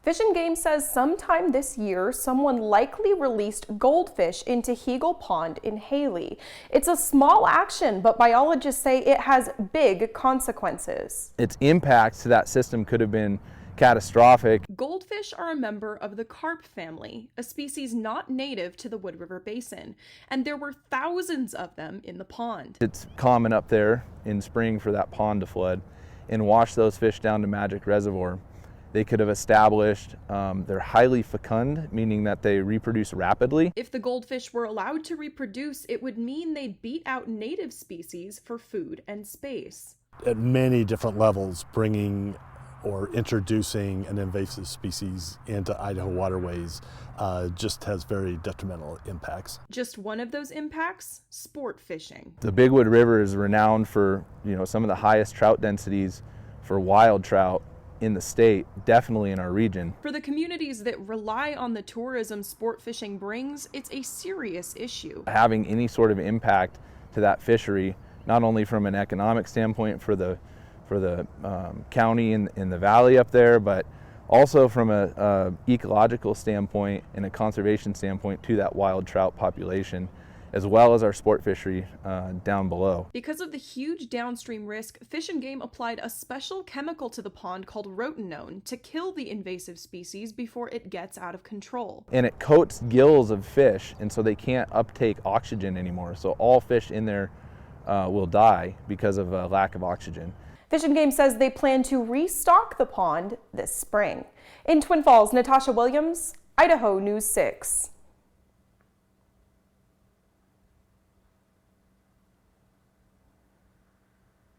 Fish and Game says sometime this year, someone likely released goldfish into Heagle Pond in Hailey. It's a small action, but biologists say it has big consequences. Its impacts to that system could have been catastrophic. Goldfish are a member of the carp family, a species not native to the Wood River Basin, and there were thousands of them in the pond. It's common up there in spring for that pond to flood and wash those fish down to Magic Reservoir. They could have established, they're highly fecund, meaning that they reproduce rapidly. If the goldfish were allowed to reproduce, it would mean they'd beat out native species for food and space. At many different levels, bringing or introducing an invasive species into Idaho waterways just has very detrimental impacts. Just one of those impacts, sport fishing. The Big Wood River is renowned for, some of the highest trout densities for wild trout in the state, definitely in our region. For the communities that rely on the tourism sport fishing brings, it's a serious issue. Having any sort of impact to that fishery, not only from an economic standpoint for the county in the valley up there, but also from a ecological standpoint and a conservation standpoint to that wild trout population, as well as our sport fishery down below. Because of the huge downstream risk, Fish and Game applied a special chemical to the pond called rotenone to kill the invasive species before it gets out of control. And it coats gills of fish, and so they can't uptake oxygen anymore. So all fish in there will die because of a lack of oxygen. Fish and Game says they plan to restock the pond this spring. In Twin Falls, Natasha Williams, Idaho News 6.